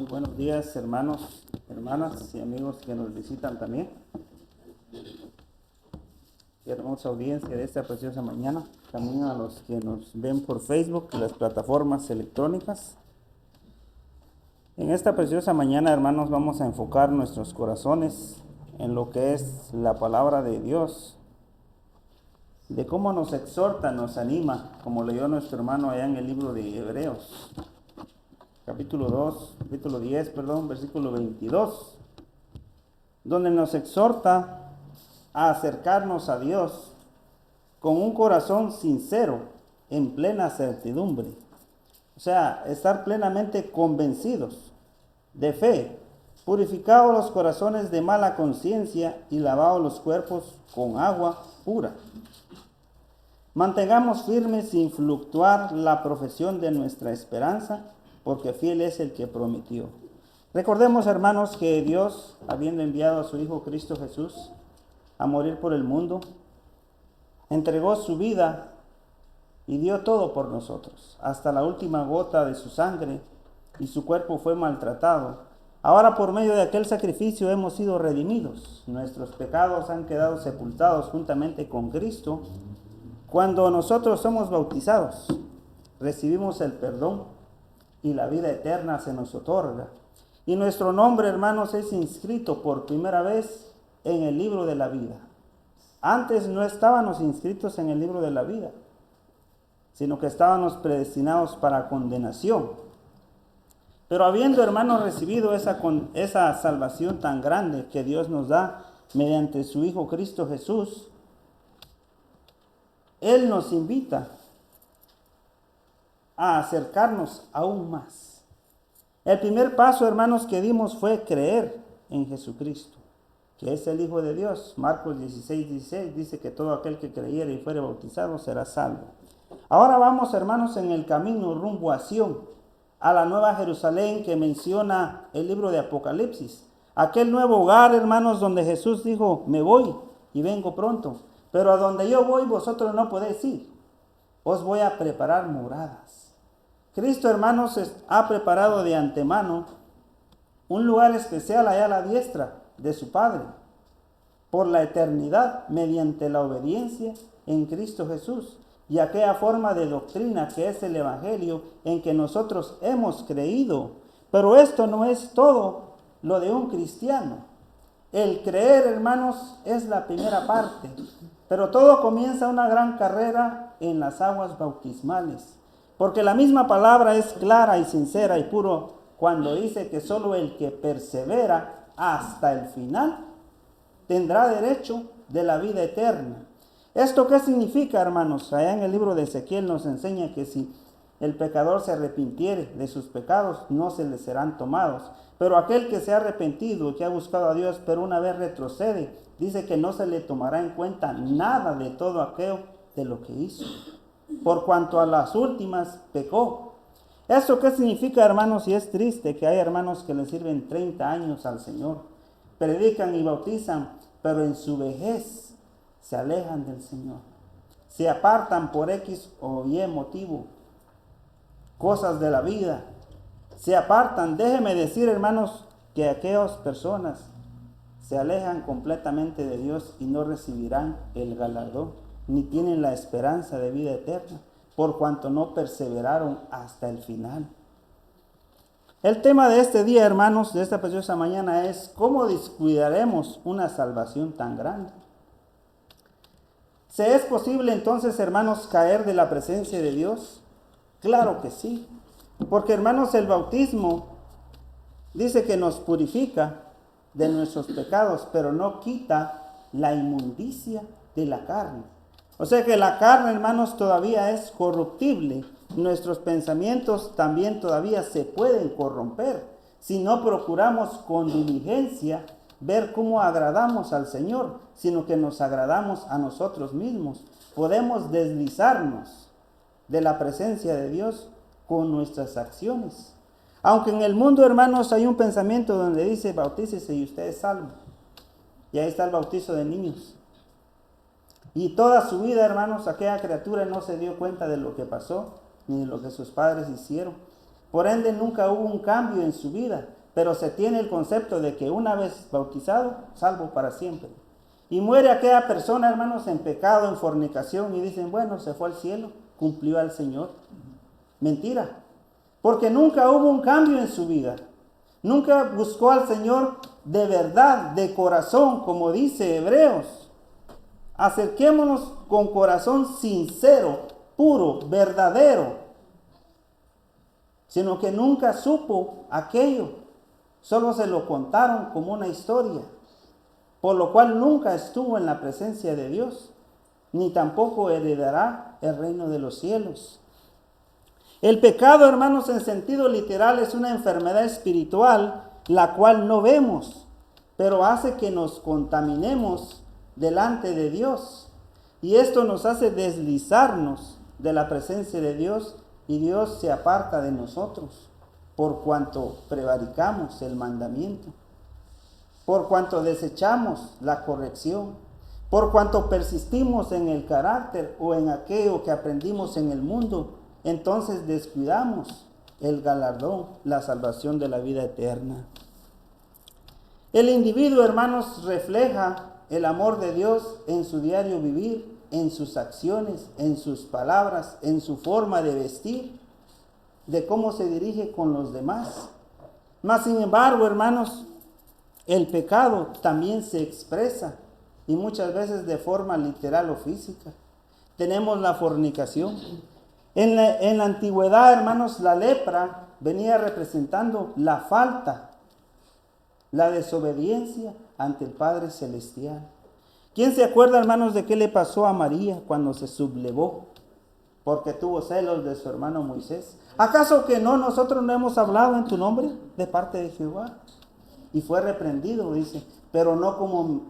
Muy buenos días, hermanos, hermanas y amigos que nos visitan también. Qué hermosa audiencia de esta preciosa mañana. También a los que nos ven por Facebook y las plataformas electrónicas. En esta preciosa mañana, hermanos, vamos a enfocar nuestros corazones en lo que es la palabra de Dios, de cómo nos exhorta, nos anima, como leyó nuestro hermano allá en el libro de Hebreos, capítulo 10, versículo 22, donde nos exhorta a acercarnos a Dios con un corazón sincero, en plena certidumbre. O sea, estar plenamente convencidos de fe, purificados los corazones de mala conciencia y lavados los cuerpos con agua pura. Mantengamos firmes sin fluctuar la profesión de nuestra esperanza, porque fiel es el que prometió. Recordemos, hermanos, que Dios, habiendo enviado a su Hijo Cristo Jesús a morir por el mundo, entregó su vida y dio todo por nosotros, hasta la última gota de su sangre, y su cuerpo fue maltratado. Ahora, por medio de aquel sacrificio hemos sido redimidos. Nuestros pecados han quedado sepultados juntamente con Cristo. Cuando nosotros somos bautizados, recibimos el perdón y la vida eterna se nos otorga. Y nuestro nombre, hermanos, es inscrito por primera vez en el libro de la vida. Antes no estábamos inscritos en el libro de la vida, sino que estábamos predestinados para condenación. Pero habiendo, hermanos, recibido esa salvación tan grande que Dios nos da mediante su Hijo Cristo Jesús, Él nos invita a acercarnos aún más. El primer paso, hermanos, que dimos fue creer en Jesucristo, que es el Hijo de Dios. Marcos 16 dice que todo aquel que creyere y fuere bautizado será salvo. Ahora vamos, hermanos, en el camino rumbo a Sión, a la nueva Jerusalén que menciona el libro de Apocalipsis. Aquel nuevo hogar, hermanos, donde Jesús dijo, me voy y vengo pronto, pero a donde yo voy vosotros no podéis ir. Os voy a preparar moradas. Cristo, hermanos, ha preparado de antemano un lugar especial allá a la diestra de su Padre, por la eternidad, mediante la obediencia en Cristo Jesús y aquella forma de doctrina que es el Evangelio en que nosotros hemos creído. Pero esto no es todo lo de un cristiano. El creer, hermanos, es la primera parte, pero todo comienza una gran carrera en las aguas bautismales, porque la misma palabra es clara y sincera y puro cuando dice que solo el que persevera hasta el final tendrá derecho de la vida eterna. ¿Esto qué significa, hermanos? Allá en el libro de Ezequiel nos enseña que si el pecador se arrepintiere de sus pecados, no se le serán tomados. Pero aquel que se ha arrepentido y que ha buscado a Dios, pero una vez retrocede, dice que no se le tomará en cuenta nada de todo aquello de lo que hizo, por cuanto a las últimas pecó. ¿Eso qué significa, hermanos? Y es triste que hay hermanos que le sirven 30 años al Señor, predican y bautizan, pero en su vejez se alejan del Señor, se apartan por X o Y motivo, cosas de la vida, se apartan. Déjeme decir, hermanos, que aquellas personas se alejan completamente de Dios y no recibirán el galardón, ni tienen la esperanza de vida eterna, por cuanto no perseveraron hasta el final. El tema de este día, hermanos, de esta preciosa mañana es ¿cómo descuidaremos una salvación tan grande? ¿Se es posible entonces, hermanos, caer de la presencia de Dios? Claro que sí, porque, hermanos, el bautismo dice que nos purifica de nuestros pecados, pero no quita la inmundicia de la carne. O sea que la carne, hermanos, todavía es corruptible. Nuestros pensamientos también todavía se pueden corromper si no procuramos con diligencia ver cómo agradamos al Señor, sino que nos agradamos a nosotros mismos. Podemos deslizarnos de la presencia de Dios con nuestras acciones. Aunque en el mundo, hermanos, hay un pensamiento donde dice bautícese y usted es salvo. Y ahí está el bautizo de niños. Y toda su vida, hermanos, aquella criatura no se dio cuenta de lo que pasó, ni de lo que sus padres hicieron. Por ende, nunca hubo un cambio en su vida, pero se tiene el concepto de que una vez bautizado, salvo para siempre. Y muere aquella persona, hermanos, en pecado, en fornicación, y dicen, bueno, se fue al cielo, cumplió al Señor. Mentira, porque nunca hubo un cambio en su vida. Nunca buscó al Señor de verdad, de corazón, como dice Hebreos. Acerquémonos con corazón sincero, puro, verdadero, sino que nunca supo aquello, solo se lo contaron como una historia, por lo cual nunca estuvo en la presencia de Dios, ni tampoco heredará el reino de los cielos. El pecado, hermanos, en sentido literal es una enfermedad espiritual, la cual no vemos, pero hace que nos contaminemos delante de Dios. Y esto nos hace deslizarnos de la presencia de Dios y Dios se aparta de nosotros por cuanto prevaricamos el mandamiento, por cuanto desechamos la corrección, por cuanto persistimos en el carácter o en aquello que aprendimos en el mundo. Entonces descuidamos el galardón, la salvación de la vida eterna. El individuo, hermanos, refleja el amor de Dios en su diario vivir, en sus acciones, en sus palabras, en su forma de vestir, de cómo se dirige con los demás. Mas, sin embargo, hermanos, el pecado también se expresa y muchas veces de forma literal o física. Tenemos la fornicación. En la antigüedad, hermanos, la lepra venía representando la falta, la desobediencia ante el Padre Celestial. ¿Quién se acuerda, hermanos, de qué le pasó a María cuando se sublevó? Porque tuvo celos de su hermano Moisés. ¿Acaso que no nosotros no hemos hablado en tu nombre de parte de Jehová? Y fue reprendido, dice, pero no como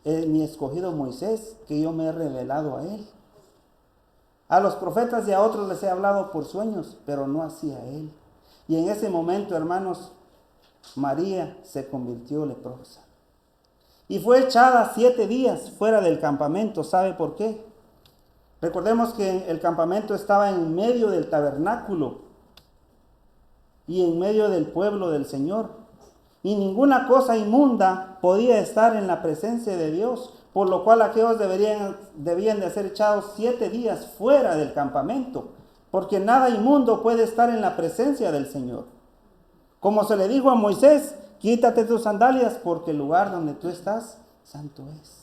mi escogido Moisés, que yo me he revelado a él. A los profetas y a otros les he hablado por sueños, pero no así a él. Y en ese momento, hermanos, María se convirtió leprosa. Y fue echada 7 días fuera del campamento. ¿Sabe por qué? Recordemos que el campamento estaba en medio del tabernáculo y en medio del pueblo del Señor. Y ninguna cosa inmunda podía estar en la presencia de Dios, por lo cual aquellos debían de ser echados 7 días fuera del campamento, porque nada inmundo puede estar en la presencia del Señor. Como se le dijo a Moisés, quítate tus sandalias porque el lugar donde tú estás, santo es.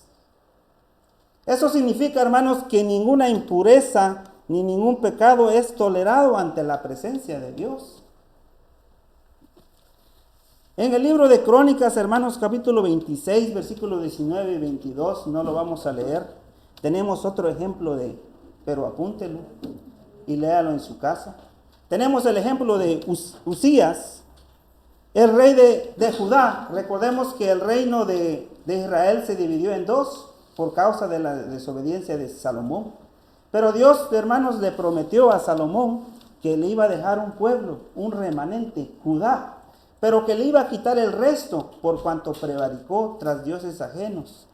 Eso significa, hermanos, que ninguna impureza ni ningún pecado es tolerado ante la presencia de Dios. En el libro de Crónicas, hermanos, capítulo 26, versículos 19 y 22, no lo vamos a leer. Tenemos otro ejemplo pero apúntelo y léalo en su casa. Tenemos el ejemplo de Usías, el rey de Judá. Recordemos que el reino de Israel se dividió en 2 por causa de la desobediencia de Salomón. Pero Dios, hermanos, le prometió a Salomón que le iba a dejar un pueblo, un remanente, Judá, pero que le iba a quitar el resto por cuanto prevaricó tras dioses ajenos.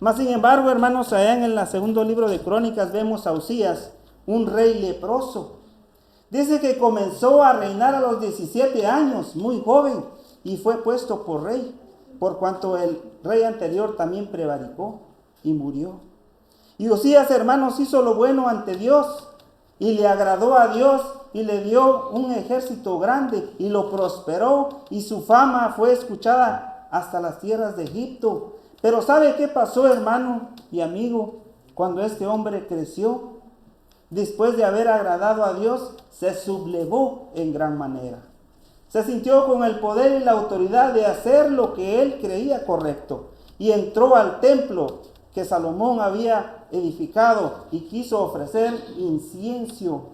Mas sin embargo, hermanos, allá en el segundo libro de Crónicas vemos a Usías, un rey leproso. Dice que comenzó a reinar a los 17 años, muy joven, y fue puesto por rey, por cuanto el rey anterior también prevaricó y murió. Y Usías, hermanos, hizo lo bueno ante Dios y le agradó a Dios y le dio un ejército grande y lo prosperó y su fama fue escuchada hasta las tierras de Egipto. Pero ¿sabe qué pasó, hermano y amigo? Cuando este hombre creció, después de haber agradado a Dios, se sublevó en gran manera. Se sintió con el poder y la autoridad de hacer lo que él creía correcto y entró al templo que Salomón había edificado y quiso ofrecer incienso.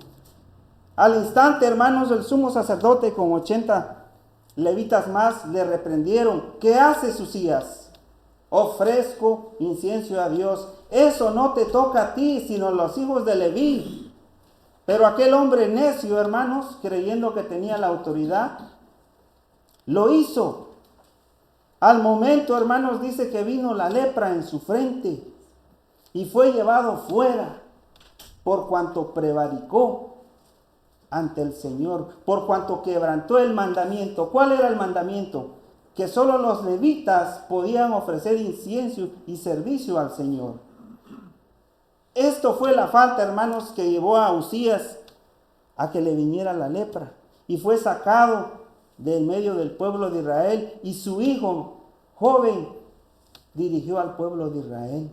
Al instante, hermanos, el sumo sacerdote con 80 levitas más le reprendieron. ¿Qué haces, Usías? Ofrezco incienso a Dios. Eso no te toca a ti, sino a los hijos de Leví. Pero aquel hombre necio, hermanos, creyendo que tenía la autoridad, lo hizo. Al momento, hermanos, dice que vino la lepra en su frente y fue llevado fuera por cuanto prevaricó ante el Señor, por cuanto quebrantó el mandamiento. ¿Cuál era el mandamiento? Que solo los levitas podían ofrecer incienso y servicio al Señor. Esto fue la falta, hermanos, que llevó a Uzías a que le viniera la lepra, y fue sacado del medio del pueblo de Israel, y su hijo joven dirigió al pueblo de Israel.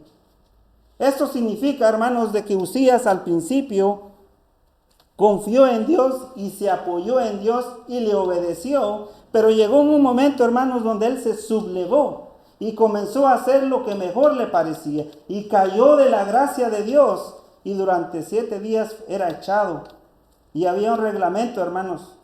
Esto significa, hermanos, de que Uzías al principio confió en Dios y se apoyó en Dios y le obedeció, pero llegó un momento, hermanos, donde él se sublevó y comenzó a hacer lo que mejor le parecía, y cayó de la gracia de Dios, y durante 7 días era echado. Y había un reglamento, hermanos,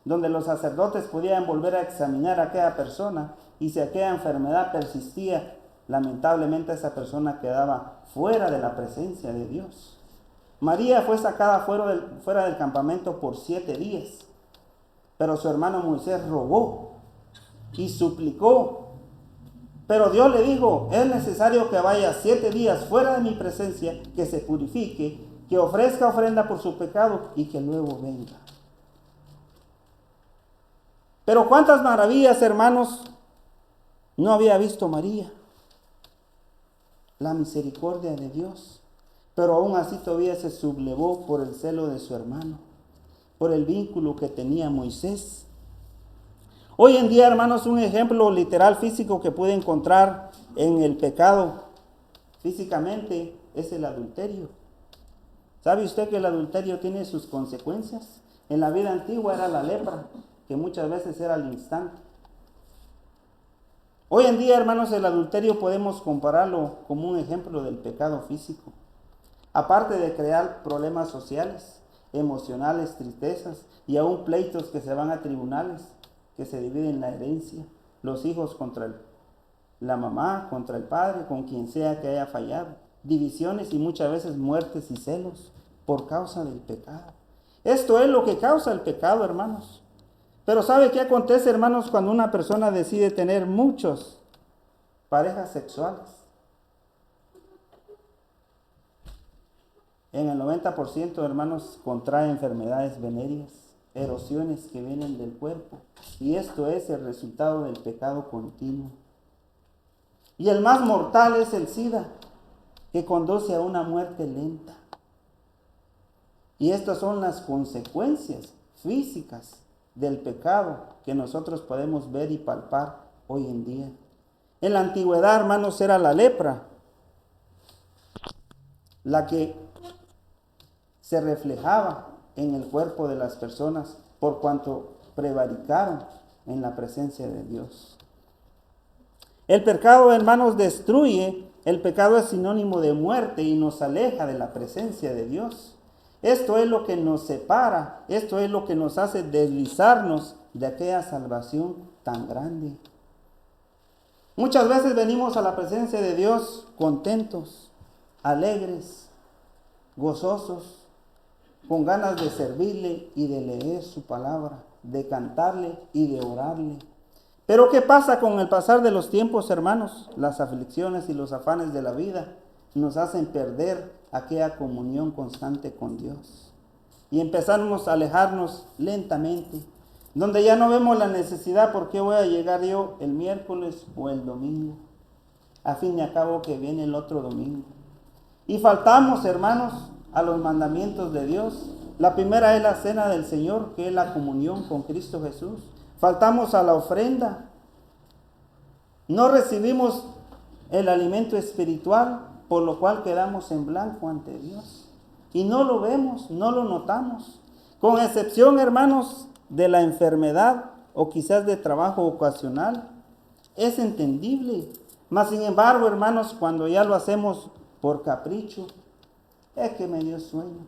donde los sacerdotes podían volver a examinar a aquella persona, y si aquella enfermedad persistía, lamentablemente esa persona quedaba fuera de la presencia de Dios. María fue sacada fuera del campamento por 7 días, pero su hermano Moisés rogó y suplicó. Pero Dios le dijo: es necesario que vaya 7 días fuera de mi presencia, que se purifique, que ofrezca ofrenda por su pecado y que luego venga. Pero cuántas maravillas, hermanos, no había visto María. La misericordia de Dios. Pero aún así todavía se sublevó por el celo de su hermano, por el vínculo que tenía Moisés. Hoy en día, hermanos, un ejemplo literal físico que puede encontrar en el pecado físicamente es el adulterio. ¿Sabe usted que el adulterio tiene sus consecuencias? En la vida antigua era la lepra, que muchas veces era al instante. Hoy en día, hermanos, el adulterio podemos compararlo como un ejemplo del pecado físico. Aparte de crear problemas sociales, emocionales, tristezas y aún pleitos que se van a tribunales, que se dividen la herencia, los hijos contra la mamá, contra el padre, con quien sea que haya fallado, divisiones y muchas veces muertes y celos por causa del pecado. Esto es lo que causa el pecado, hermanos. Pero ¿sabe qué acontece, hermanos, cuando una persona decide tener muchas parejas sexuales? En el 90%, hermanos, contrae enfermedades venéreas, erosiones que vienen del cuerpo. Y esto es el resultado del pecado continuo. Y el más mortal es el SIDA, que conduce a una muerte lenta. Y estas son las consecuencias físicas del pecado que nosotros podemos ver y palpar hoy en día. En la antigüedad, hermanos, era la lepra la que se reflejaba en el cuerpo de las personas por cuanto prevaricaron en la presencia de Dios. El pecado, hermanos, destruye. El pecado es sinónimo de muerte y nos aleja de la presencia de Dios. Esto es lo que nos separa, esto es lo que nos hace deslizarnos de aquella salvación tan grande. Muchas veces venimos a la presencia de Dios contentos, alegres, gozosos, con ganas de servirle y de leer su palabra, de cantarle y de orarle. Pero ¿qué pasa con el pasar de los tiempos, hermanos? Las aflicciones y los afanes de la vida nos hacen perder aquella comunión constante con Dios. Y empezamos a alejarnos lentamente, donde ya no vemos la necesidad, ¿por qué voy a llegar yo el miércoles o el domingo? A fin y a cabo que viene el otro domingo. Y faltamos, hermanos, a los mandamientos de Dios. La primera es la cena del Señor, que es la comunión con Cristo Jesús. Faltamos a la ofrenda. No recibimos el alimento espiritual, por lo cual quedamos en blanco ante Dios. Y no lo vemos, no lo notamos. Con excepción, hermanos, de la enfermedad o quizás de trabajo ocasional. Es entendible. Mas sin embargo, hermanos, cuando ya lo hacemos por capricho, es que me dio sueño.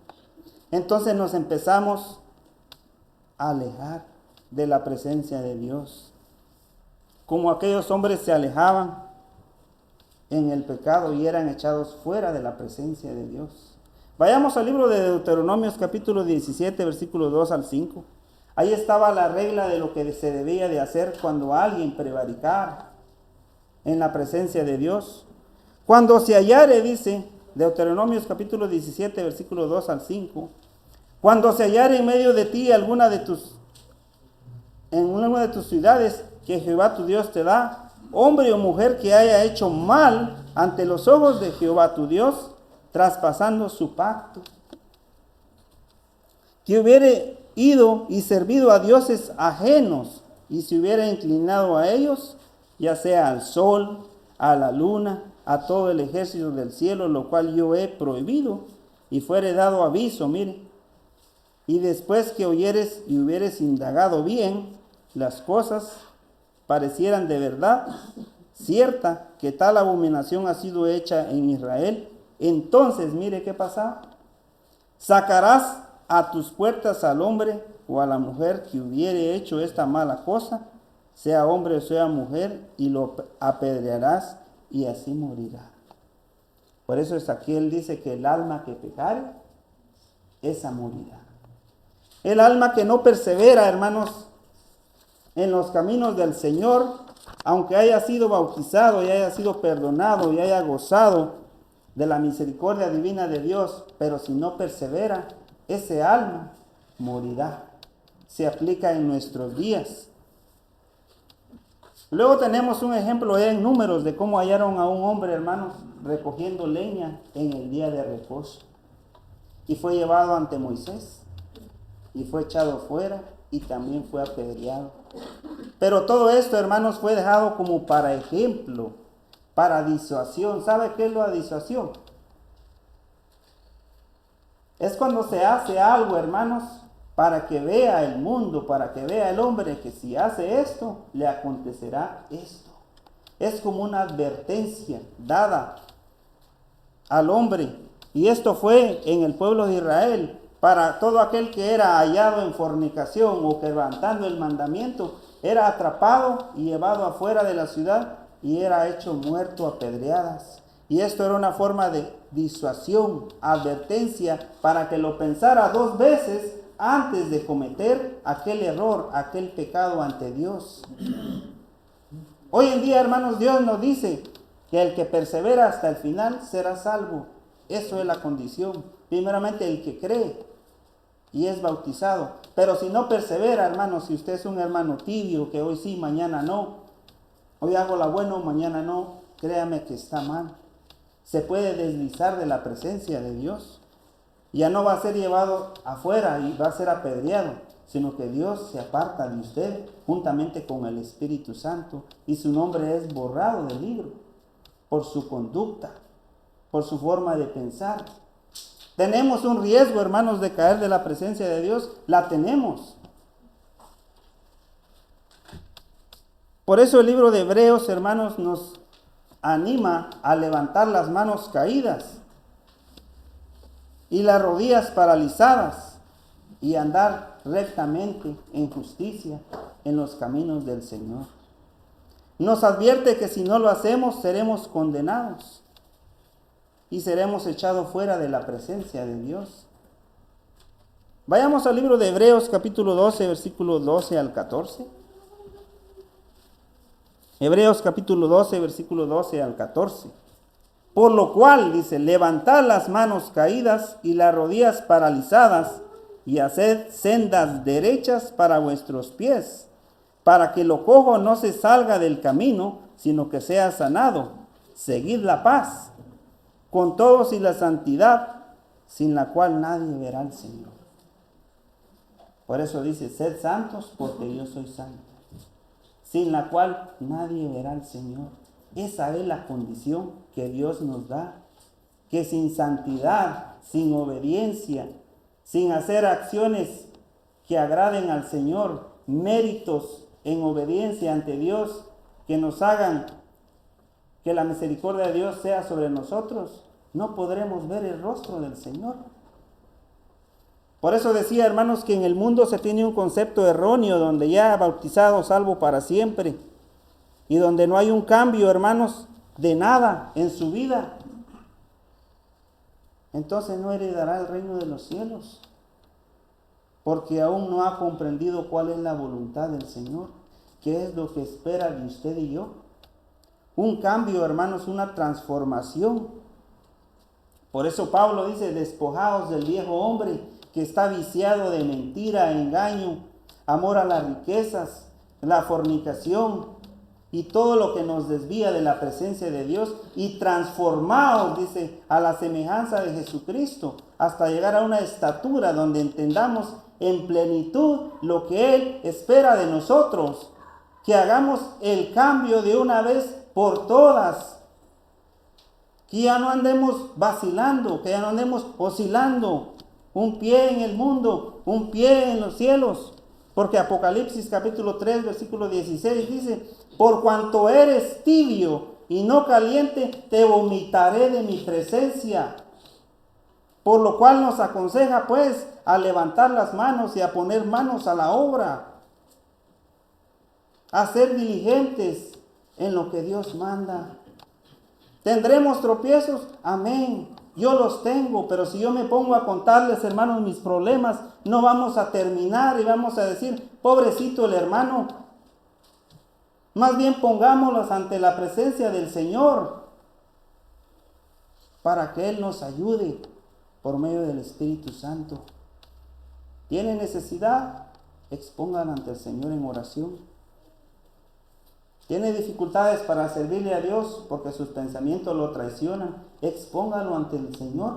Entonces nos empezamos a alejar de la presencia de Dios. Como aquellos hombres se alejaban en el pecado y eran echados fuera de la presencia de Dios. Vayamos al libro de Deuteronomios capítulo 17, versículos 2 al 5. Ahí estaba la regla de lo que se debía de hacer cuando alguien prevaricara en la presencia de Dios. Cuando se hallare, dice Deuteronomios capítulo 17, versículos 2 al 5, Cuando se hallare en medio de ti en una de tus ciudades que Jehová tu Dios te da, hombre o mujer que haya hecho mal ante los ojos de Jehová tu Dios, traspasando su pacto, que hubiere ido y servido a dioses ajenos y se hubiera inclinado a ellos, ya sea al sol, a la luna, a todo el ejército del cielo, lo cual yo he prohibido, y fuere dado aviso, mire, y después que oyeres y hubieres indagado bien las cosas, parecieran de verdad cierta que tal abominación ha sido hecha en Israel, entonces mire qué pasa, sacarás a tus puertas al hombre o a la mujer que hubiere hecho esta mala cosa, sea hombre o sea mujer, y lo apedrearás y así morirá. Por eso es aquí él dice que el alma que pecare, esa morirá. El alma que no persevera, hermanos, en los caminos del Señor, aunque haya sido bautizado y haya sido perdonado y haya gozado de la misericordia divina de Dios, pero si no persevera, ese alma morirá. Se aplica en nuestros días. Luego tenemos un ejemplo en Números de cómo hallaron a un hombre, hermanos, recogiendo leña en el día de reposo. Y fue llevado ante Moisés. Y fue echado fuera y también fue apedreado. Pero todo esto, hermanos, fue dejado como para ejemplo, para disuasión. ¿Sabe qué es la disuasión? Es cuando se hace algo, hermanos, para que vea el mundo, para que vea el hombre que si hace esto, le acontecerá esto. Es como una advertencia dada al hombre. Y esto fue en el pueblo de Israel. Para todo aquel que era hallado en fornicación o quebrantando el mandamiento, era atrapado y llevado afuera de la ciudad y era hecho muerto a pedradas. Y esto era una forma de disuasión, advertencia, para que lo pensara 2 veces antes de cometer aquel error, aquel pecado ante Dios. Hoy en día, hermanos, Dios nos dice que el que persevera hasta el final será salvo. Eso es la condición. Primeramente el que cree y es bautizado. Pero si no persevera, hermanos, si usted es un hermano tibio, que hoy sí, mañana no, hoy hago la buena, mañana no, créame que está mal. Se puede deslizar de la presencia de Dios. Ya no va a ser llevado afuera y va a ser apedreado, sino que Dios se aparta de usted juntamente con el Espíritu Santo y su nombre es borrado del libro por su conducta, por su forma de pensar. Tenemos un riesgo, hermanos, de caer de la presencia de Dios. La tenemos. Por eso el libro de Hebreos, hermanos, nos anima a levantar las manos caídas y las rodillas paralizadas y andar rectamente en justicia en los caminos del Señor. Nos advierte que si no lo hacemos seremos condenados y seremos echados fuera de la presencia de Dios. Vayamos al libro de Hebreos capítulo 12, versículos 12 al 14. Hebreos capítulo 12, versículo 12 al 14. Por lo cual, dice, levantad las manos caídas y las rodillas paralizadas y haced sendas derechas para vuestros pies, para que lo cojo no se salga del camino, sino que sea sanado. Seguid la paz con todos y la santidad, sin la cual nadie verá al Señor. Por eso dice, sed santos porque yo soy santo, sin la cual nadie verá al Señor. Esa es la condición que Dios nos da, que sin santidad, sin obediencia, sin hacer acciones que agraden al Señor, méritos en obediencia ante Dios, que nos hagan que la misericordia de Dios sea sobre nosotros, no podremos ver el rostro del Señor. Por eso decía, hermanos, que en el mundo se tiene un concepto erróneo donde ya bautizado, salvo para siempre, y donde no hay un cambio, hermanos, de nada en su vida. Entonces no heredará el reino de los cielos, porque aún no ha comprendido cuál es la voluntad del Señor, qué es lo que espera de usted y yo. Un cambio, hermanos, una transformación. Por eso Pablo dice, despojaos del viejo hombre que está viciado de mentira, engaño, amor a las riquezas, la fornicación y todo lo que nos desvía de la presencia de Dios, y transformados, dice, a la semejanza de Jesucristo, hasta llegar a una estatura donde entendamos en plenitud lo que Él espera de nosotros, que hagamos el cambio de una vez por todas, que ya no andemos vacilando, que ya no andemos oscilando, un pie en el mundo, un pie en los cielos. Porque Apocalipsis capítulo 3, versículo 16 dice: por cuanto eres tibio y no caliente, te vomitaré de mi presencia. Por lo cual nos aconseja pues a levantar las manos y a poner manos a la obra, a ser diligentes en lo que Dios manda. ¿Tendremos tropiezos? Amén. Yo los tengo, pero si yo me pongo a contarles, hermanos, mis problemas, no vamos a terminar y vamos a decir, pobrecito el hermano. Más bien pongámoslos ante la presencia del Señor para que Él nos ayude por medio del Espíritu Santo. ¿Tiene necesidad? Expóngala ante el Señor en oración. ¿Tiene dificultades para servirle a Dios porque sus pensamientos lo traicionan? Expóngalo ante el Señor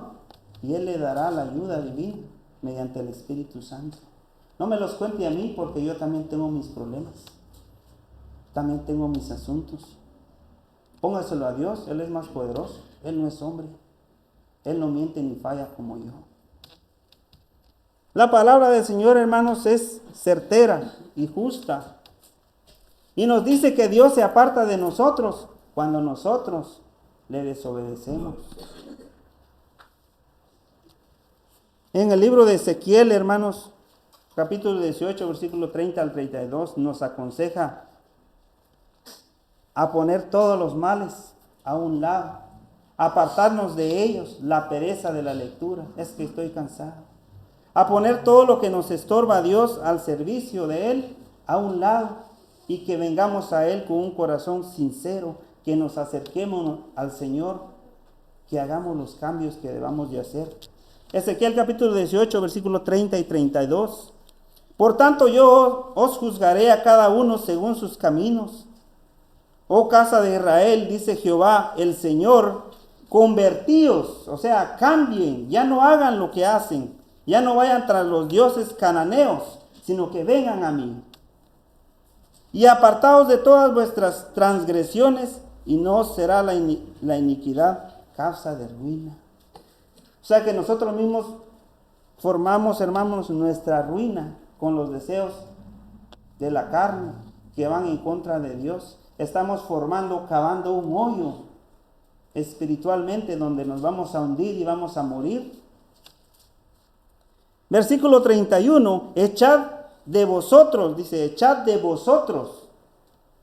y Él le dará la ayuda divina mediante el Espíritu Santo. No me los cuente a mí, porque yo también tengo mis problemas. También tengo mis asuntos. Póngaselo a Dios, Él es más poderoso. Él no es hombre. Él no miente ni falla como yo. La palabra del Señor, hermanos, es certera y justa. Y nos dice que Dios se aparta de nosotros cuando nosotros le desobedecemos. En el libro de Ezequiel, hermanos, capítulo 18, versículo 30 al 32, nos aconseja a poner todos los males a un lado, apartarnos de ellos, la pereza de la lectura, es que estoy cansado, a poner todo lo que nos estorba a Dios al servicio de Él a un lado, y que vengamos a Él con un corazón sincero, que nos acerquemos al Señor, que hagamos los cambios que debamos de hacer. Ezequiel capítulo 18, versículo 30 y 32. Por tanto yo os juzgaré a cada uno según sus caminos. Oh casa de Israel, dice Jehová el Señor, convertíos, o sea, cambien, ya no hagan lo que hacen, ya no vayan tras los dioses cananeos, sino que vengan a mí. Y apartaos de todas vuestras transgresiones, y no será la iniquidad causa de ruina. O sea que nosotros mismos formamos, hermanos, nuestra ruina con los deseos de la carne que van en contra de Dios. Estamos cavando un hoyo espiritualmente donde nos vamos a hundir y vamos a morir. Versículo 31, echad de vosotros, dice, echad de vosotros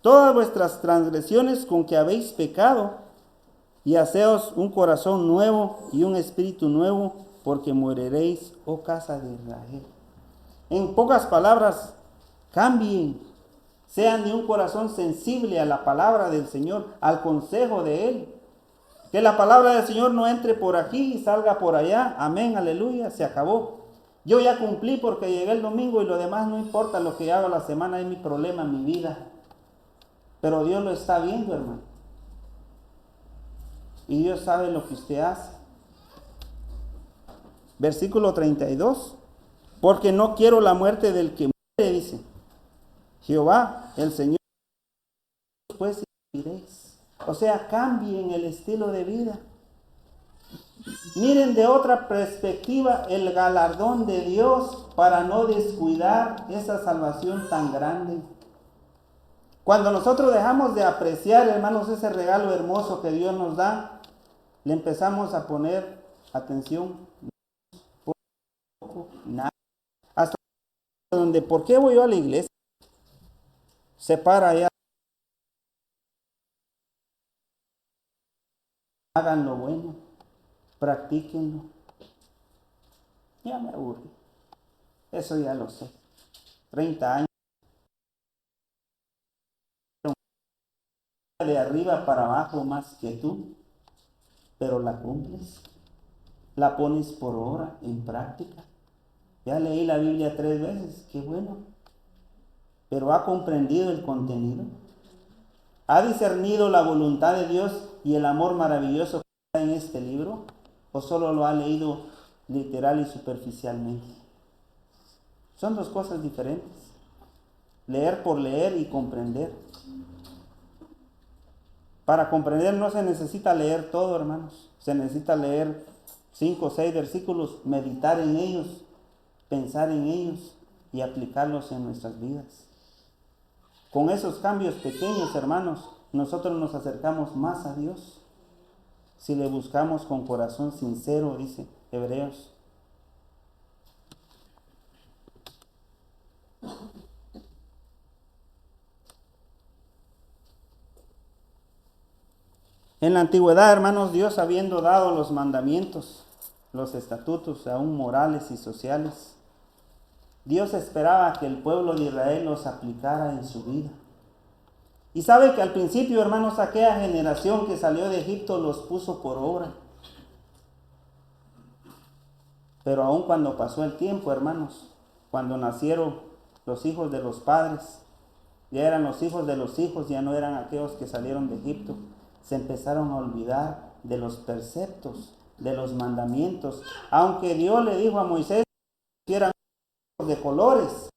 todas vuestras transgresiones con que habéis pecado, y haceos un corazón nuevo y un espíritu nuevo, porque moriréis, oh casa de Israel. En pocas palabras, cambien, sean de un corazón sensible a la palabra del Señor, al consejo de Él. Que la palabra del Señor no entre por aquí y salga por allá. Amén, aleluya, se acabó. Yo ya cumplí porque llegué el domingo y lo demás no importa, lo que hago la semana es mi problema, mi vida. Pero Dios lo está viendo, hermano. Y Dios sabe lo que usted hace. Versículo 32. Porque no quiero la muerte del que muere, dice Jehová, el Señor, pues iréis. O sea, cambien el estilo de vida. Miren de otra perspectiva el galardón de Dios para no descuidar esa salvación tan grande. Cuando nosotros dejamos de apreciar, hermanos, ese regalo hermoso que Dios nos da, le empezamos a poner atención poco, nada. Hasta donde, ¿por qué voy yo a la iglesia? Se para allá. Hagan lo bueno, practíquenlo. Ya me aburrí. Eso ya lo sé. 30 años. De arriba para abajo más que tú, pero la cumples. La pones por obra, en práctica. Ya leí la Biblia 3 veces, qué bueno. Pero ¿ha comprendido el contenido? ¿Ha discernido la voluntad de Dios y el amor maravilloso que está en este libro? ¿O solo lo ha leído literal y superficialmente? Son dos cosas diferentes. Leer por leer y comprender. Para comprender no se necesita leer todo, hermanos. Se necesita leer 5 o 6 versículos, meditar en ellos, pensar en ellos y aplicarlos en nuestras vidas. Con esos cambios pequeños, hermanos, nosotros nos acercamos más a Dios. Si le buscamos con corazón sincero, dice Hebreos. En la antigüedad, hermanos, Dios habiendo dado los mandamientos, los estatutos, aún morales y sociales, Dios esperaba que el pueblo de Israel los aplicara en su vida. Y sabe que al principio, hermanos, aquella generación que salió de Egipto los puso por obra. Pero aún cuando pasó el tiempo, hermanos, cuando nacieron los hijos de los padres, ya eran los hijos de los hijos, ya no eran aquellos que salieron de Egipto, se empezaron a olvidar de los preceptos, de los mandamientos. Aunque Dios le dijo a Moisés que eran de colores.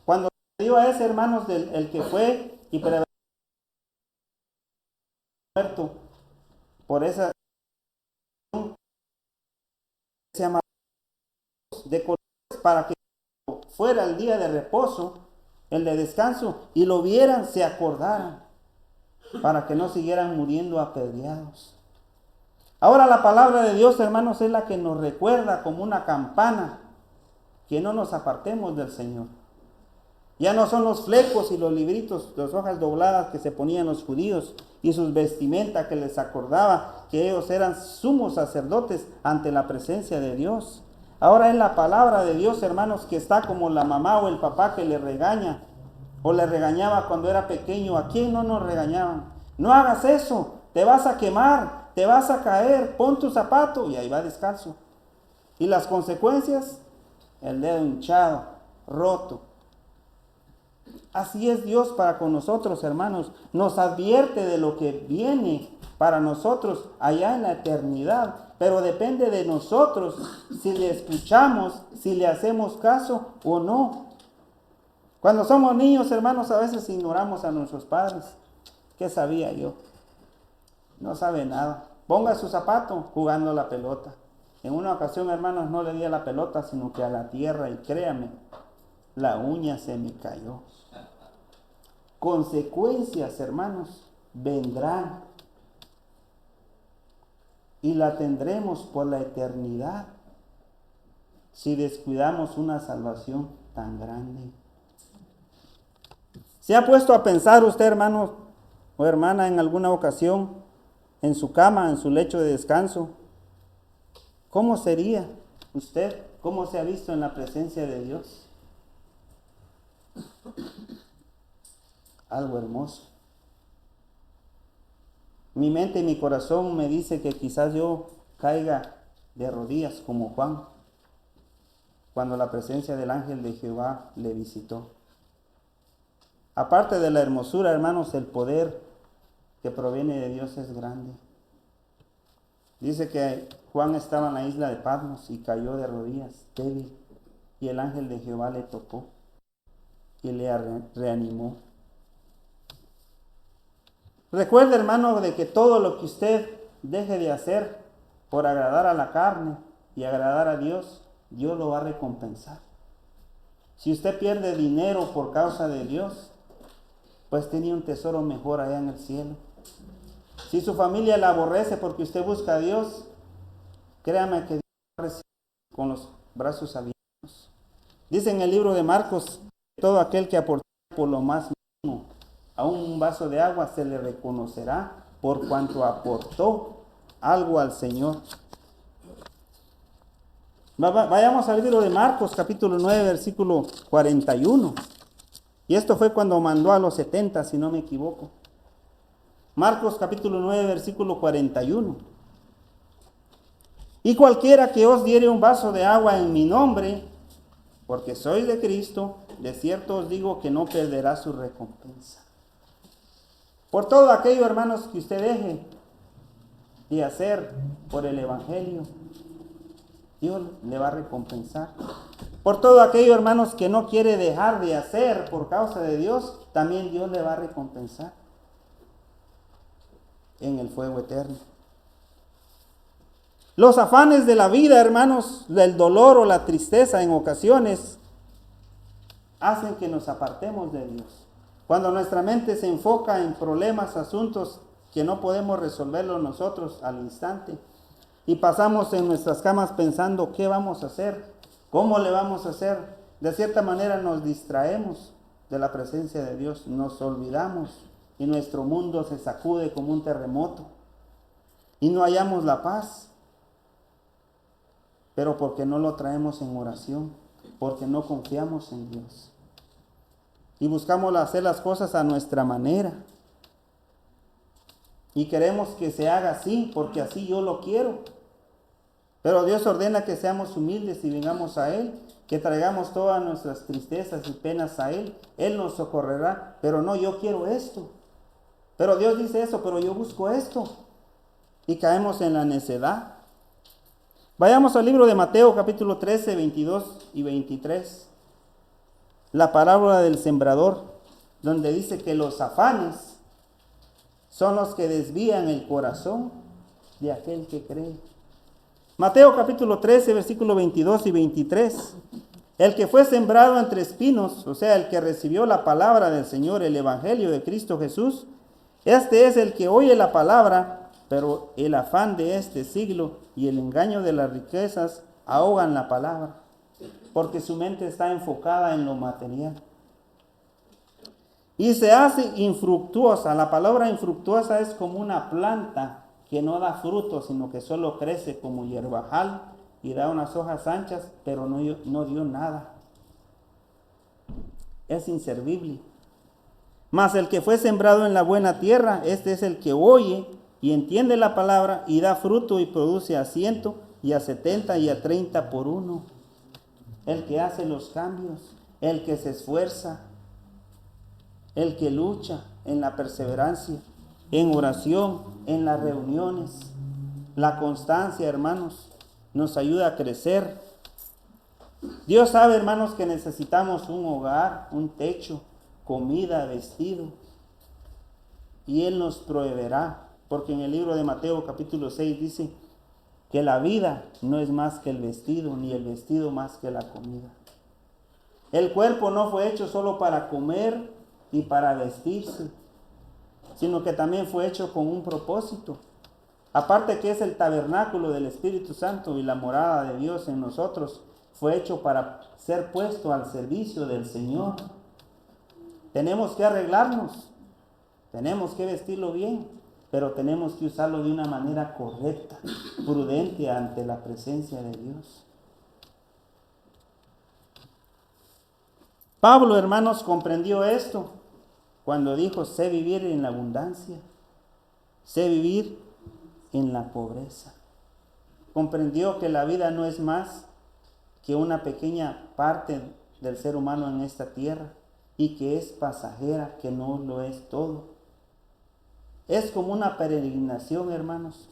Cuando le dio a ese, hermanos, el que fue y prevaleció muerto por esa se llama de colores, para que fuera el día de reposo, el de descanso, y lo vieran, se acordaran, para que no siguieran muriendo apedreados. Ahora la palabra de Dios, hermanos, es la que nos recuerda como una campana que no nos apartemos del Señor. Ya no son los flecos y los libritos, las hojas dobladas que se ponían los judíos y sus vestimentas que les acordaba que ellos eran sumos sacerdotes ante la presencia de Dios. Ahora es la palabra de Dios, hermanos, que está como la mamá o el papá que le regaña o le regañaba cuando era pequeño. ¿A quién no nos regañaban? No hagas eso, te vas a quemar, te vas a caer, pon tu zapato, y ahí va descalzo. Y las consecuencias, el dedo hinchado, roto. Así es Dios para con nosotros, hermanos. Nos advierte de lo que viene para nosotros allá en la eternidad. Pero depende de nosotros si le escuchamos, si le hacemos caso o no. Cuando somos niños, hermanos, a veces ignoramos a nuestros padres. ¿Qué sabía yo? No sabe nada. Ponga su zapato jugando a la pelota. En una ocasión, hermanos, no le di a la pelota, sino que a la tierra, y créame, la uña se me cayó. Consecuencias, hermanos, vendrán. Y la tendremos por la eternidad si descuidamos una salvación tan grande. ¿Se ha puesto a pensar usted, hermano o hermana, en alguna ocasión, en su cama, en su lecho de descanso, cómo sería usted? ¿Cómo se ha visto en la presencia de Dios? Algo hermoso. Mi mente y mi corazón me dice que quizás yo caiga de rodillas como Juan, cuando la presencia del ángel de Jehová le visitó. Aparte de la hermosura, hermanos, el poder que proviene de Dios es grande. Dice que Juan estaba en la isla de Patmos y cayó de rodillas, débil, y el ángel de Jehová le tocó y le reanimó. Recuerde, hermano, de que todo lo que usted deje de hacer por agradar a la carne y agradar a Dios, Dios lo va a recompensar. Si usted pierde dinero por causa de Dios, pues tenía un tesoro mejor allá en el cielo. Si su familia la aborrece porque usted busca a Dios, créame que Dios va a recibir con los brazos abiertos. Dice en el libro de Marcos, todo aquel que aporta por lo más mínimo a un vaso de agua se le reconocerá por cuanto aportó algo al Señor. Vayamos al libro de Marcos, capítulo 9, versículo 41. Y esto fue cuando mandó a los 70, si no me equivoco. Marcos, capítulo 9, versículo 41. Y cualquiera que os diere un vaso de agua en mi nombre, porque sois de Cristo, de cierto os digo que no perderá su recompensa. Por todo aquello, hermanos, que usted deje de hacer por el Evangelio, Dios le va a recompensar. Por todo aquello, hermanos, que no quiere dejar de hacer por causa de Dios, también Dios le va a recompensar en el fuego eterno. Los afanes de la vida, hermanos, del dolor o la tristeza en ocasiones, hacen que nos apartemos de Dios. Cuando nuestra mente se enfoca en problemas, asuntos que no podemos resolverlos nosotros al instante, y pasamos en nuestras camas pensando qué vamos a hacer, cómo le vamos a hacer, de cierta manera nos distraemos de la presencia de Dios, nos olvidamos y nuestro mundo se sacude como un terremoto y no hallamos la paz, pero porque no lo traemos en oración, porque no confiamos en Dios y buscamos hacer las cosas a nuestra manera y queremos que se haga así porque así yo lo quiero. Pero Dios ordena que seamos humildes y vengamos a Él, que traigamos todas nuestras tristezas y penas a Él. Él nos socorrerá, pero no, yo quiero esto. Pero Dios dice eso, pero yo busco esto. Y caemos en la necedad. Vayamos al libro de Mateo capítulo 13, 22 y 23. La parábola del sembrador, donde dice que los afanes son los que desvían el corazón de aquel que cree. Mateo capítulo 13, versículo 22 y 23. El que fue sembrado entre espinos, o sea, el que recibió la palabra del Señor, el evangelio de Cristo Jesús, este es el que oye la palabra, pero el afán de este siglo y el engaño de las riquezas ahogan la palabra, porque su mente está enfocada en lo material. Y se hace infructuosa. La palabra infructuosa es como una planta que no da fruto, sino que solo crece como hierbajal y da unas hojas anchas, pero no dio nada. Es inservible. Mas el que fue sembrado en la buena tierra, este es el que oye y entiende la palabra y da fruto y produce a 100 y a 70 y a 30 por uno. El que hace los cambios, el que se esfuerza, el que lucha en la perseverancia, en oración, en las reuniones. La constancia, hermanos, nos ayuda a crecer. Dios sabe, hermanos, que necesitamos un hogar, un techo, comida, vestido. Y Él nos proveerá, porque en el libro de Mateo capítulo 6 dice que la vida no es más que el vestido, ni el vestido más que la comida. El cuerpo no fue hecho solo para comer y para vestirse, sino que también fue hecho con un propósito. Aparte que es el tabernáculo del Espíritu Santo y la morada de Dios en nosotros, fue hecho para ser puesto al servicio del Señor. Tenemos que arreglarnos, tenemos que vestirlo bien, pero tenemos que usarlo de una manera correcta, prudente ante la presencia de Dios. Pablo, hermanos, comprendió esto cuando dijo: sé vivir en la abundancia, sé vivir en la pobreza. Comprendió que la vida no es más que una pequeña parte del ser humano en esta tierra y que es pasajera, que no lo es todo. Es como una peregrinación, hermanos.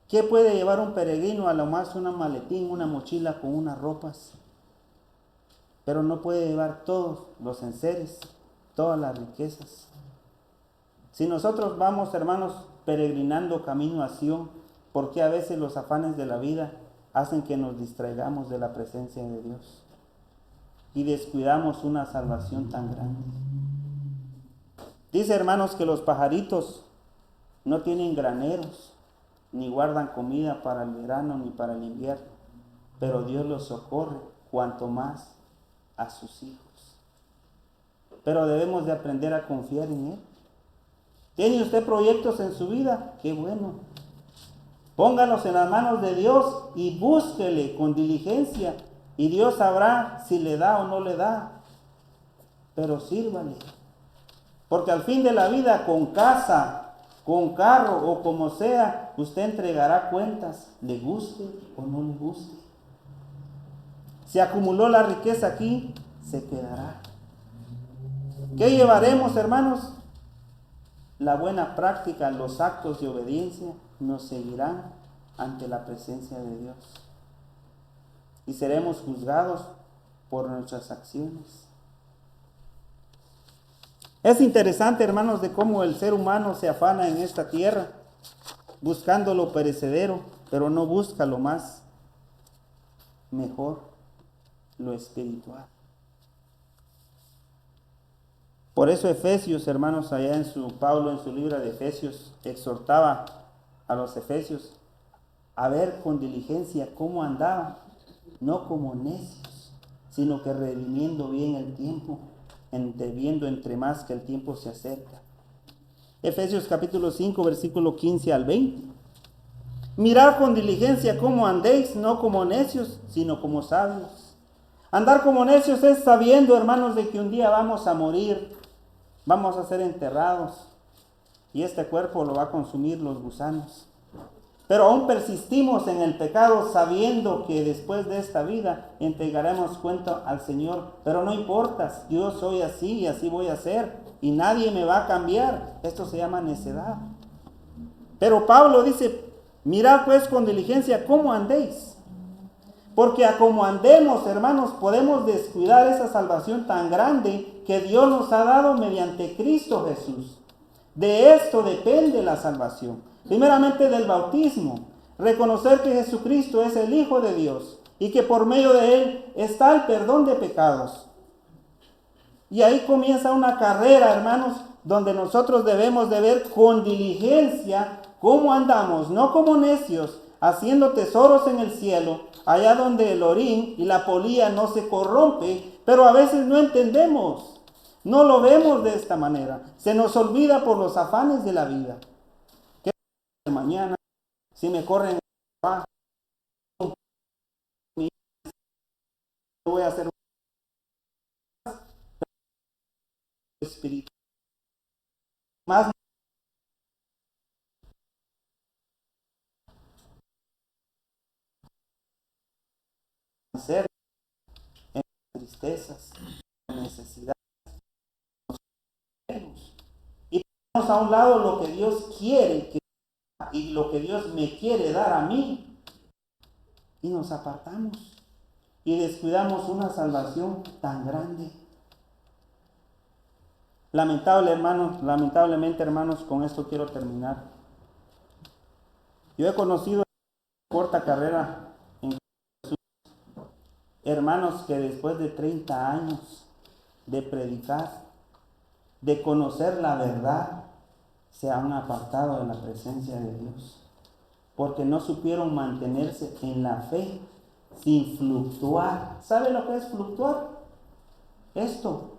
¿Qué puede llevar un peregrino? A lo más una maletín, una mochila con unas ropas. Pero no puede llevar todos los enseres, todas las riquezas. Si nosotros vamos, hermanos, peregrinando camino a Sion, ¿por qué a veces los afanes de la vida hacen que nos distraigamos de la presencia de Dios y descuidamos una salvación tan grande? Dice, hermanos, que los pajaritos no tienen graneros, ni guardan comida para el verano ni para el invierno, pero Dios los socorre, cuanto más a sus hijos. Pero debemos de aprender a confiar en Él. ¿Tiene usted proyectos en su vida? ¡Qué bueno! Póngalos en las manos de Dios y búsquele con diligencia, y Dios sabrá si le da o no le da. Pero sírvale. Porque al fin de la vida, con casa, con carro o como sea, usted entregará cuentas, le guste o no le guste. Se acumuló la riqueza aquí, se quedará. ¿Qué llevaremos, hermanos? La buena práctica, los actos de obediencia nos seguirán ante la presencia de Dios. Y seremos juzgados por nuestras acciones. Es interesante, hermanos, de cómo el ser humano se afana en esta tierra, buscando lo perecedero, pero no busca lo más mejor, lo espiritual. Por eso Efesios, hermanos, allá Pablo en su libro de Efesios, exhortaba a los efesios a ver con diligencia cómo andaban, no como necios, sino que redimiendo bien el tiempo, viendo entre más que el tiempo se acerca. Efesios capítulo 5, versículo 15 al 20. Mirad con diligencia cómo andéis, no como necios, sino como sabios. Andar como necios es sabiendo, hermanos, de que un día vamos a morir, vamos a ser enterrados y este cuerpo lo va a consumir los gusanos. Pero aún persistimos en el pecado sabiendo que después de esta vida entregaremos cuenta al Señor. Pero no importa, yo soy así y así voy a ser y nadie me va a cambiar. Esto se llama necedad. Pero Pablo dice, mirad pues con diligencia cómo andéis. Porque a como andemos, hermanos, podemos descuidar esa salvación tan grande que Dios nos ha dado mediante Cristo Jesús. De esto depende la salvación. Primeramente del bautismo. Reconocer que Jesucristo es el Hijo de Dios y que por medio de Él está el perdón de pecados. Y ahí comienza una carrera, hermanos, donde nosotros debemos de ver con diligencia cómo andamos, no como necios, haciendo tesoros en el cielo, allá donde el orín y la polilla no se corrompe, pero a veces no entendemos, no lo vemos de esta manera, se nos olvida por los afanes de la vida. ¿Qué mañana? Si me corren, voy a hacer espiritual más ser en tristezas, en necesidades. Y ponemos a un lado lo que Dios quiere y lo que Dios me quiere dar a mí. Y nos apartamos y descuidamos una salvación tan grande. Lamentablemente, hermanos, con esto quiero terminar. Yo he conocido en corta carrera en Jesús, hermanos que después de 30 años de predicar, de conocer la verdad, se han apartado de la presencia de Dios, porque no supieron mantenerse en la fe sin fluctuar. ¿Sabe lo que es fluctuar? Esto,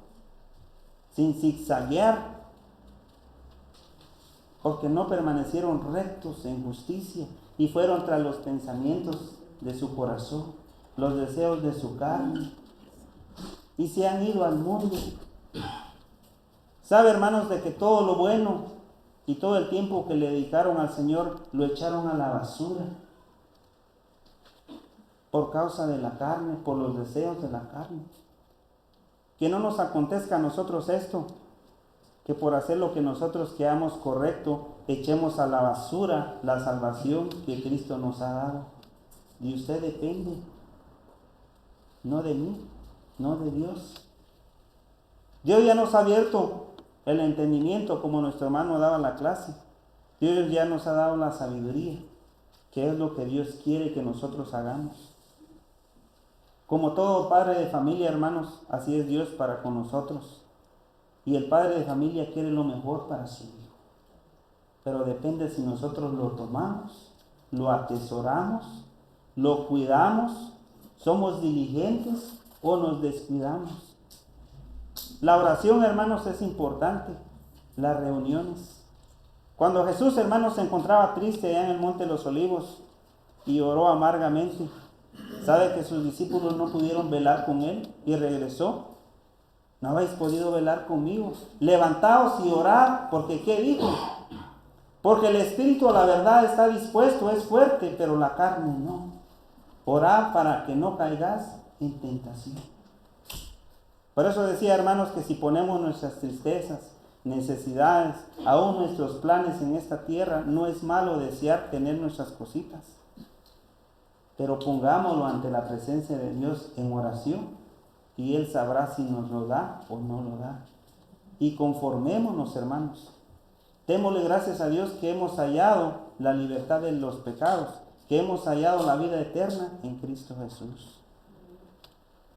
sin zigzaguear, porque no permanecieron rectos en justicia y fueron tras los pensamientos de su corazón, los deseos de su carne, y se han ido al mundo. ¿Sabe, hermanos, de que todo lo bueno y todo el tiempo que le dedicaron al Señor lo echaron a la basura? Por causa de la carne, por los deseos de la carne. Que no nos acontezca a nosotros esto, que por hacer lo que nosotros creamos correcto, echemos a la basura la salvación que Cristo nos ha dado. De usted depende, no de mí, no de Dios. Dios ya nos ha abierto el entendimiento, como nuestro hermano daba la clase. Dios ya nos ha dado la sabiduría, que es lo que Dios quiere que nosotros hagamos. Como todo padre de familia, hermanos, así es Dios para con nosotros. Y el padre de familia quiere lo mejor para su hijo. Pero depende si nosotros lo tomamos, lo atesoramos, lo cuidamos, somos diligentes o nos descuidamos. La oración, hermanos, es importante. Las reuniones. Cuando Jesús, hermanos, se encontraba triste allá en el Monte de los Olivos y oró amargamente, ¿sabe que sus discípulos no pudieron velar con él y regresó? No habéis podido velar conmigo. Levantaos y orad, porque ¿qué dijo? Porque el espíritu a la verdad está dispuesto, es fuerte, pero la carne no. Orad para que no caigáis en tentación. Por eso decía, hermanos, que si ponemos nuestras tristezas, necesidades, aún nuestros planes en esta tierra, no es malo desear tener nuestras cositas. Pero pongámoslo ante la presencia de Dios en oración y Él sabrá si nos lo da o no lo da. Y conformémonos, hermanos. Démosle gracias a Dios que hemos hallado la libertad de los pecados, que hemos hallado la vida eterna en Cristo Jesús.